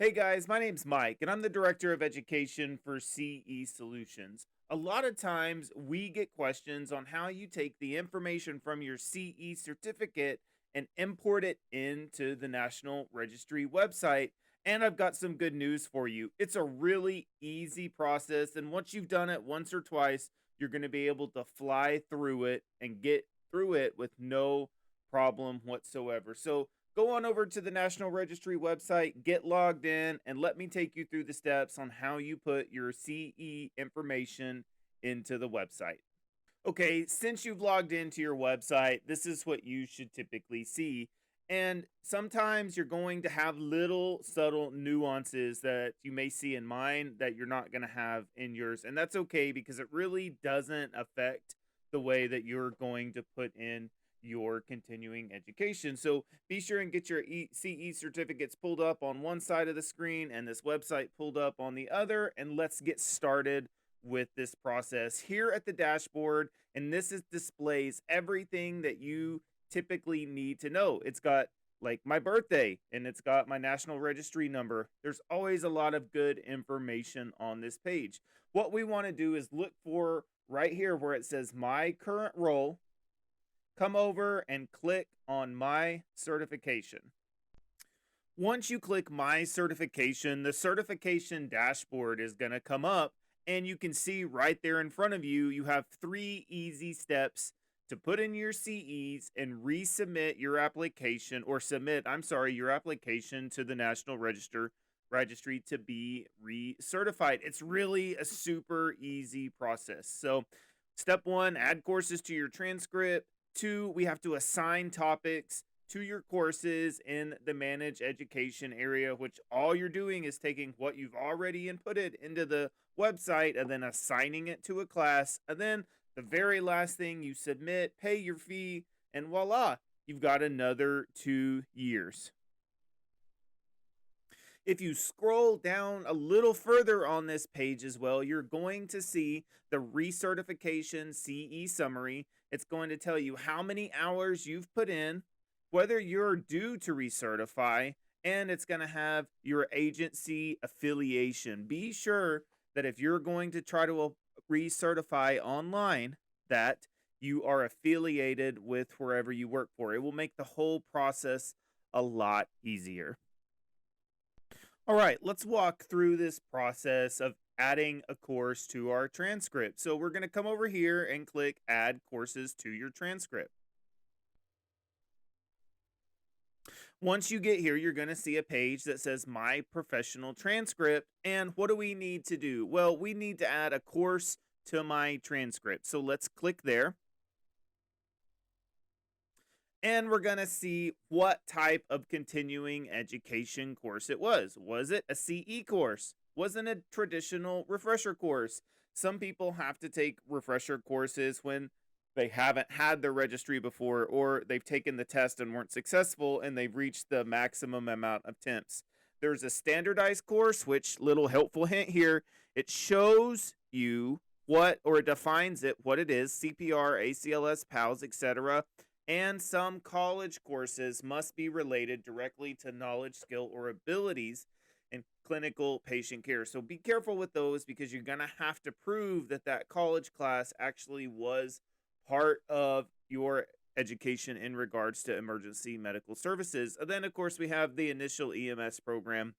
Hey guys, my name's Mike, and I'm the Director of Education for CE Solutions. A lot of times we get questions on how you take the information from your CE certificate and import it into the National Registry website. And I've got some good news for you. It's a really easy process, and once you've done it once or twice, you're going to be able to fly through it and get through it with no problem whatsoever. So, go on over to the National Registry website, get logged in, and let me take you through the steps on how you put your CE information into the website. Okay, since you've logged into your website, this is what you should typically see. And sometimes you're going to have little subtle nuances that you may see in mine that you're not going to have in yours. And that's okay because it really doesn't affect the way that you're going to put in your continuing education. So be sure and get your CE certificates pulled up on one side of the screen and this website pulled up on the other. And let's get started with this process here at the dashboard. And this is displays everything that you typically need to know. It's got like my birthday and it's got my national registry number. There's always a lot of good information on this page. What we want to do is look for right here where it says my current role. Come over and click on my certification. Once you click my certification, the certification dashboard is going to come up, and you can see right there in front of you, you have three easy steps to put in your CEs and resubmit your application, or submit, I'm sorry, your application to the National Registry to be recertified. It's really a super easy process. So, step one, add courses to your transcript. Two, we have to assign topics to your courses in the manage education area, which all you're doing is taking what you've already inputted into the website and then assigning it to a class. And then the very last thing, you submit, pay your fee, and voila, you've got another 2 years. If you scroll down a little further on this page as well, you're going to see the recertification CE summary. It's going to tell you how many hours you've put in, whether you're due to recertify, and it's going to have your agency affiliation. Be sure that if you're going to try to recertify online, that you are affiliated with wherever you work for. It will make the whole process a lot easier. All right, let's walk through this process of adding a course to our transcript. So we're going to come over here and click Add Courses to your transcript. Once you get here, you're going to see a page that says My Professional Transcript. And what do we need to do? Well, we need to add a course to my transcript. So let's click there. And we're going to see what type of continuing education course it was. Was it a CE course? Wasn't a traditional refresher course? Some people have to take refresher courses when they haven't had their registry before, or they've taken the test and weren't successful and they've reached the maximum amount of attempts. There's a standardized course, which, little helpful hint here, it shows you what, or it defines it, what it is: CPR, ACLS, PALS, etc. And some college courses must be related directly to knowledge, skill, or abilities in clinical patient care. So be careful with those because you're going to have to prove that that college class actually was part of your education in regards to emergency medical services. And then, of course, we have the initial EMS program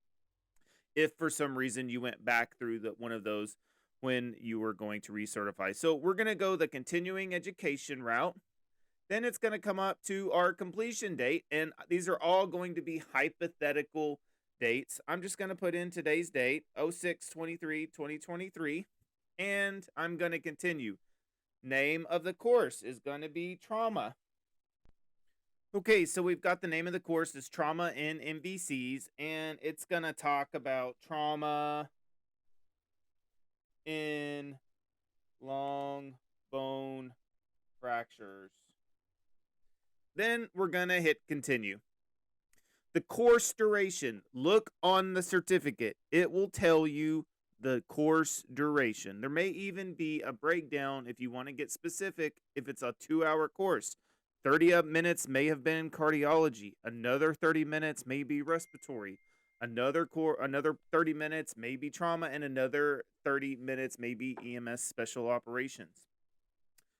if for some reason you went back through one of those when you were going to recertify. So we're going to go the continuing education route. Then it's going to come up to our completion date, and these are all going to be hypothetical dates. I'm just going to put in today's date, 06/23/2023, and I'm going to continue. Name of the course is going to be trauma. Okay, so we've got the name of the course is Trauma in MVCs, and it's going to talk about trauma in long bone fractures. Then we're going to hit continue. The course duration, look on the certificate. It will tell you the course duration. There may even be a breakdown if you want to get specific. If it's a 2-hour course, 30 minutes may have been cardiology. Another 30 minutes may be respiratory. another 30 minutes maybe trauma, and another 30 minutes maybe EMS special operations.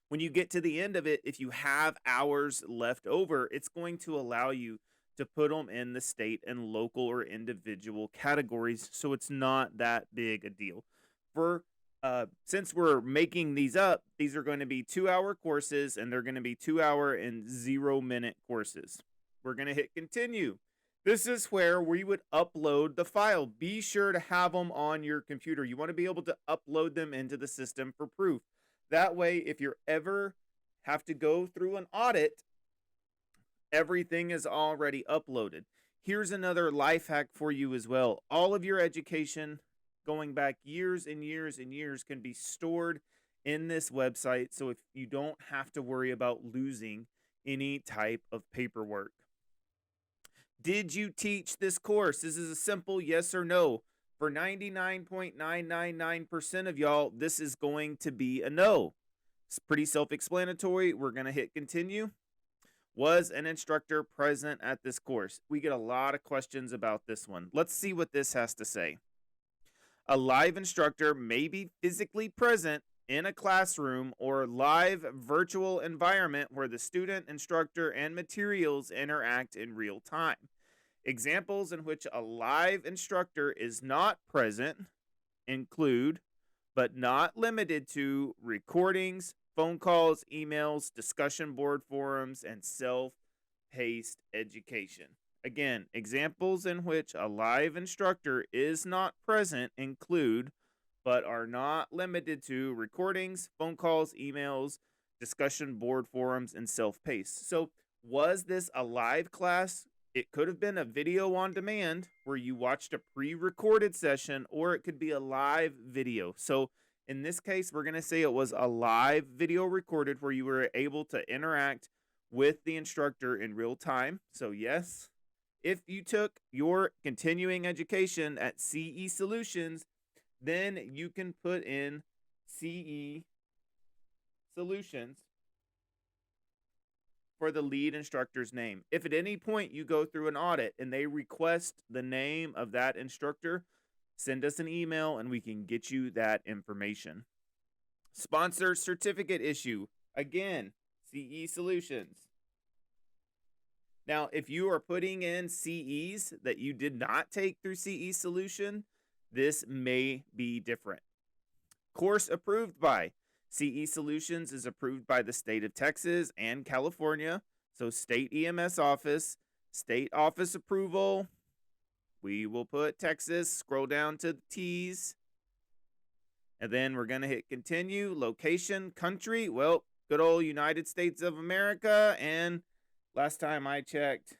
When you get to the end of it, if you have hours left over, it's going to allow you to put them in the state and local or individual categories, so it's not that big a deal. For Since we're making these up, these are going to be 2-hour courses, and they're going to be 2-hour and 0-minute courses. We're going to hit continue. This is where we would upload the file. Be sure to have them on your computer. You want to be able to upload them into the system for proof. That way, if you ever have to go through an audit, everything is already uploaded. Here's another life hack for you as well. All of your education going back years and years and years can be stored in this website, so if you don't have to worry about losing any type of paperwork. Did you teach this course? This is a simple yes or no. For 99.999% of y'all, this is going to be a no. It's pretty self-explanatory. We're going to hit continue. Was an instructor present at this course? We get a lot of questions about this one. Let's see what this has to say. A live instructor may be physically present in a classroom or live virtual environment where the student, instructor, and materials interact in real time. Examples in which a live instructor is not present include, but not limited to, recordings, phone calls, emails, discussion board forums, and self-paced education. Again, examples in which a live instructor is not present include, but are not limited to, recordings, phone calls, emails, discussion board forums, and self-paced. So was this a live class? It could have been a video on demand where you watched a pre-recorded session, or it could be a live video. So in this case, we're going to say it was a live video recorded where you were able to interact with the instructor in real time. So yes, if you took your continuing education at CE Solutions, then you can put in CE Solutions for the lead instructor's name. If at any point you go through an audit and they request the name of that instructor, send us an email and we can get you that information. Sponsor certificate issue. Again, CE Solutions. Now, if you are putting in CEs that you did not take through CE Solution, this may be different. Course approved by. CE Solutions is approved by the state of Texas and California. So state EMS office, state office approval. We will put Texas, scroll down to the T's. And then we're going to hit continue. Location, country, well, good old United States of America. And last time I checked,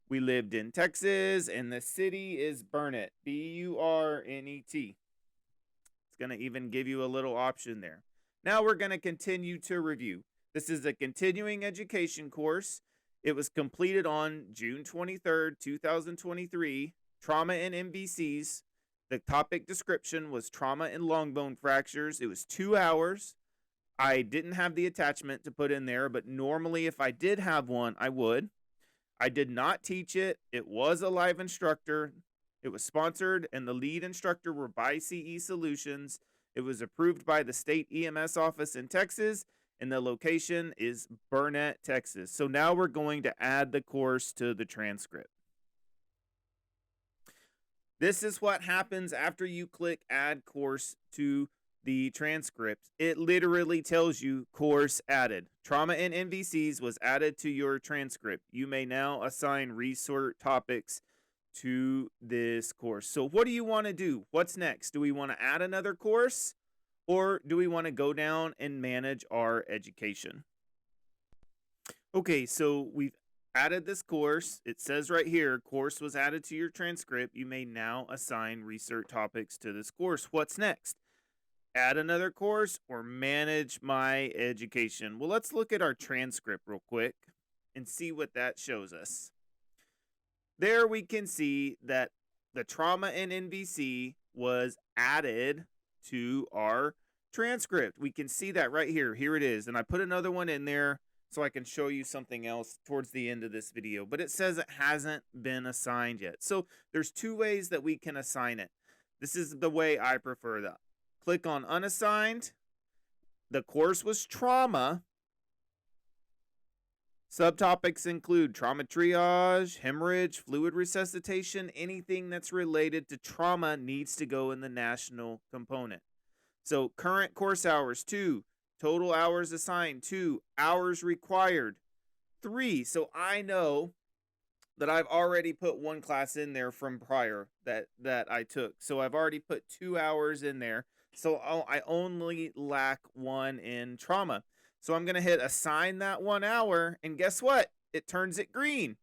we lived in Texas, and the city is Burnet, B-U-R-N-E-T. It's going to even give you a little option there. Now we're going to continue to review. This is a continuing education course. It was completed on June 23rd, 2023. Trauma and MVCs. The topic description was trauma and long bone fractures. It was 2 hours. I didn't have the attachment to put in there, but normally if I did have one, I would. I did not teach it. It was a live instructor. It was sponsored, and the lead instructor were by CE Solutions. It was approved by the state EMS office in Texas, and the location is Burnet, Texas. So now we're going to add the course to the transcript. This is what happens after you click Add Course to the transcript. It literally tells you course added. Trauma and MVCs was added to your transcript. You may now assign research topics to this course. So what do you want to do? What's next? Do we want to add another course, or do we want to go down and manage our education? Okay, so we've added this course. It says right here, course was added to your transcript. You may now assign research topics to this course. What's next? Add another course or manage my education? Well, let's look at our transcript real quick and see what that shows us. There we can see that the trauma and NVC was added to our transcript. We can see that right here. Here it is. And I put another one in there so I can show you something else towards the end of this video, but it says it hasn't been assigned yet. So there's two ways that we can assign it. This is the way I prefer that. Click on unassigned. The course was trauma. Subtopics include trauma triage, hemorrhage, fluid resuscitation. Anything that's related to trauma needs to go in the national component. So current course hours, 2. Total hours assigned, 2. Hours required, 3. So I know that I've already put one class in there from prior that I took. So I've already put 2 hours in there. So I only lack 1 in trauma. So I'm going to hit assign that 1 hour, and guess what? It turns it green.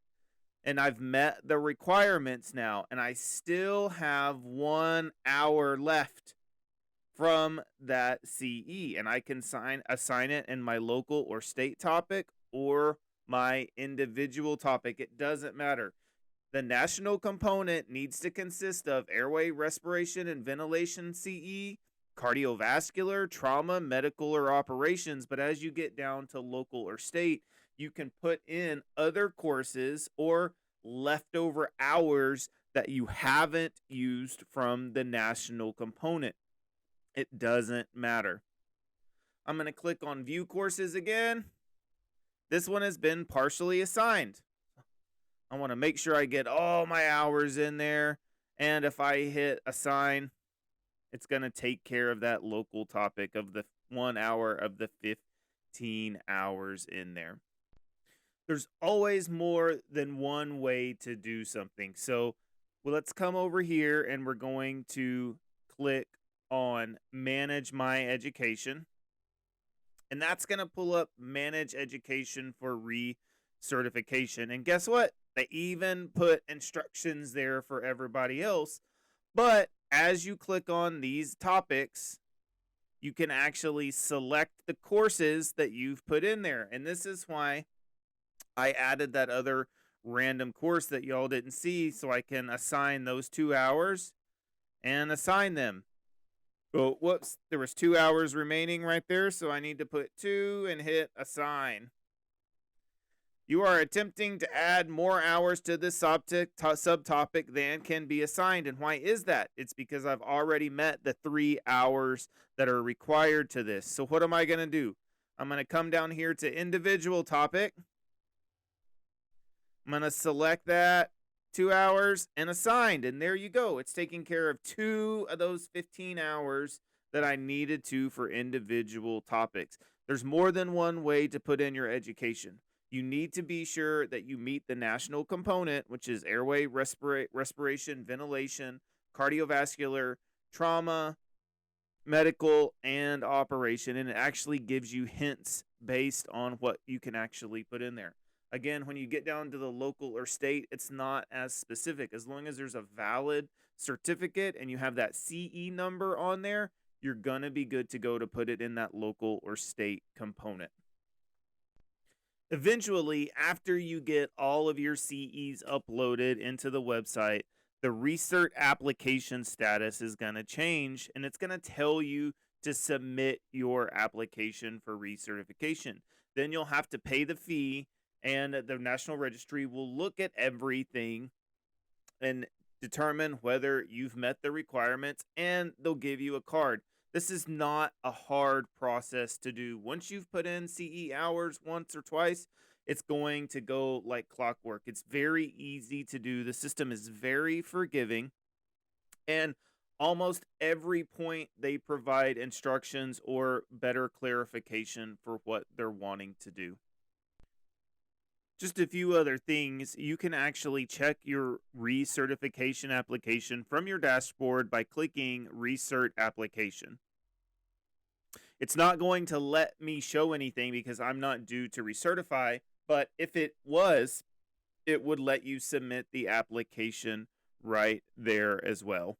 And I've met the requirements now, and I still have 1 hour left from that CE, and I can assign it in my local or state topic or my individual topic. It doesn't matter. The national component needs to consist of airway, respiration, and ventilation CE, cardiovascular, trauma, medical, or operations. But as you get down to local or state, you can put in other courses or leftover hours that you haven't used from the national component. It doesn't matter. I'm going to click on view courses again. This one has been partially assigned. I want to make sure I get all my hours in there. And if I hit assign, it's going to take care of that local topic of the 1 hour of the 15 hours in there. There's always more than one way to do something. So let's come over here and we're going to click on manage my education. And that's going to pull up manage education for recertification. And guess what? They even put instructions there for everybody else. But as you click on these topics, you can actually select the courses that you've put in there. And this is why I added that other random course that y'all didn't see, so I can assign those 2 hours and assign them. Oh, whoops, there was 2 hours remaining right there, so I need to put 2 and hit assign. You are attempting to add more hours to this subtopic than can be assigned. And why is that? It's because I've already met the 3 hours that are required to this. So what am I going to do? I'm going to come down here to individual topic. I'm going to select that 2 hours and assigned. And there you go. It's taking care of 2 of those 15 hours that I needed to for individual topics. There's more than one way to put in your education. You need to be sure that you meet the national component, which is airway, respiration, ventilation, cardiovascular, trauma, medical, and operation. And it actually gives you hints based on what you can actually put in there. Again, when you get down to the local or state, it's not as specific. As long as there's a valid certificate and you have that CE number on there, you're going to be good to go to put it in that local or state component. Eventually, after you get all of your CEs uploaded into the website, the Recert application status is going to change, and it's going to tell you to submit your application for recertification. Then you'll have to pay the fee, and the National Registry will look at everything and determine whether you've met the requirements, and they'll give you a card. This is not a hard process to do. Once you've put in CE hours once or twice, it's going to go like clockwork. It's very easy to do. The system is very forgiving. And almost every point they provide instructions or better clarification for what they're wanting to do. Just a few other things. You can actually check your recertification application from your dashboard by clicking Recert Application. It's not going to let me show anything because I'm not due to recertify, but if it was, it would let you submit the application right there as well.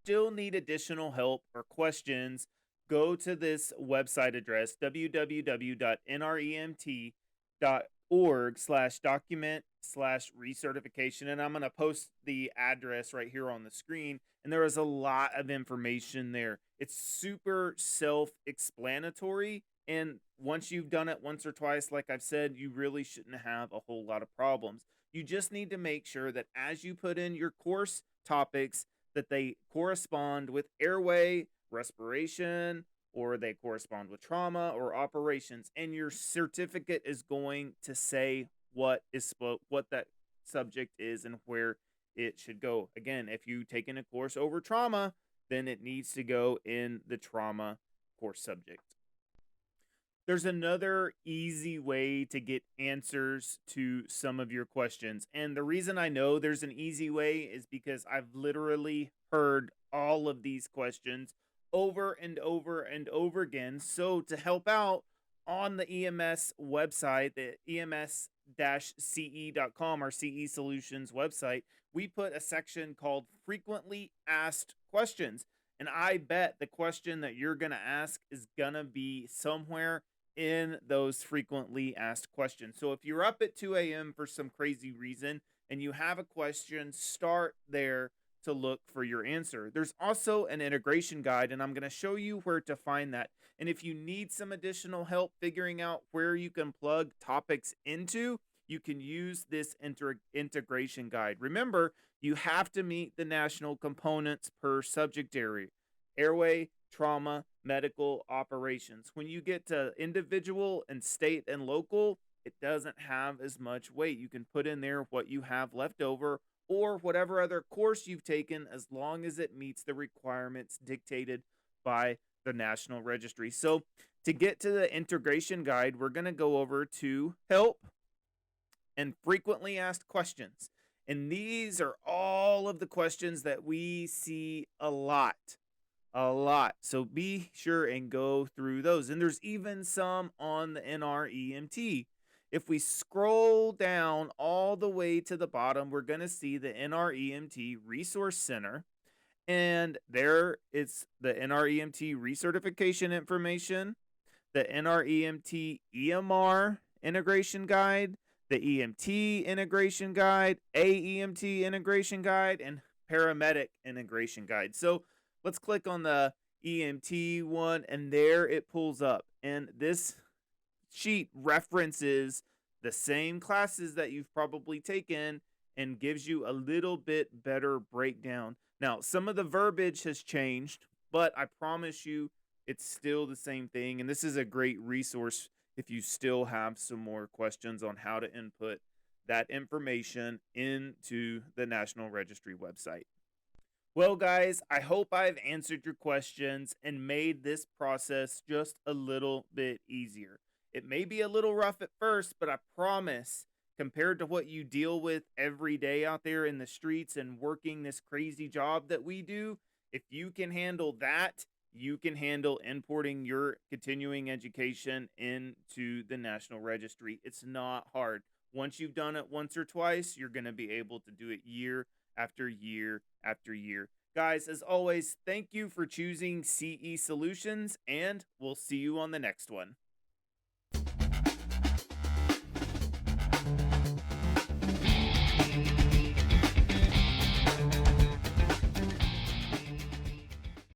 Still need additional help or questions, go to this website address, www.nremt.org/document/recertification, and I'm going to post the address right here on the screen, and there is a lot of information there. It's super self-explanatory And once you've done it once or twice, like I've said, you really shouldn't have a whole lot of problems. You just need to make sure that as you put in your course topics, that they correspond with airway, respiration, or they correspond with trauma or operations. And your certificate is going to say what that subject is and where it should go. Again, if you taken a course over trauma, then it needs to go in the trauma course subject. There's another easy way to get answers to some of your questions. And the reason I know there's an easy way is because I've literally heard all of these questions over and over and over again. So, to help out on the EMS website, the ems-ce.com, our CE Solutions website, we put a section called Frequently Asked Questions. And I bet the question that you're going to ask is going to be somewhere in those frequently asked questions. So if you're up at 2 a.m. for some crazy reason and you have a question, start there to look for your answer. There's also an integration guide, and I'm going to show you where to find that. And if you need some additional help figuring out where you can plug topics into, you can use this integration guide. Remember, you have to meet the national components per subject area: airway, trauma, medical, operations. When you get to individual and state and local, it doesn't have as much weight. You can put in there what you have left over or whatever other course you've taken, as long as it meets the requirements dictated by the National Registry. So, to get to the integration guide, we're going to go over to help and frequently asked questions. And these are all of the questions that we see a lot. A lot. So be sure and go through those. And there's even some on the NREMT. If we scroll down all the way to the bottom, we're going to see the NREMT Resource Center. And there it's the NREMT recertification information, the NREMT EMR integration guide, the EMT integration guide, AEMT integration guide, and paramedic integration guide. So let's click on the EMT one, and there it pulls up. And this sheet references the same classes that you've probably taken and gives you a little bit better breakdown. Now, some of the verbiage has changed, but I promise you it's still the same thing. And this is a great resource if you still have some more questions on how to input that information into the National Registry website. Well, guys, I hope I've answered your questions and made this process just a little bit easier. It may be a little rough at first, but I promise, compared to what you deal with every day out there in the streets and working this crazy job that we do, if you can handle that, you can handle importing your continuing education into the National Registry. It's not hard. Once you've done it once or twice, you're going to be able to do it year after year after year. Guys, as always, thank you for choosing CE Solutions, and we'll see you on the next one.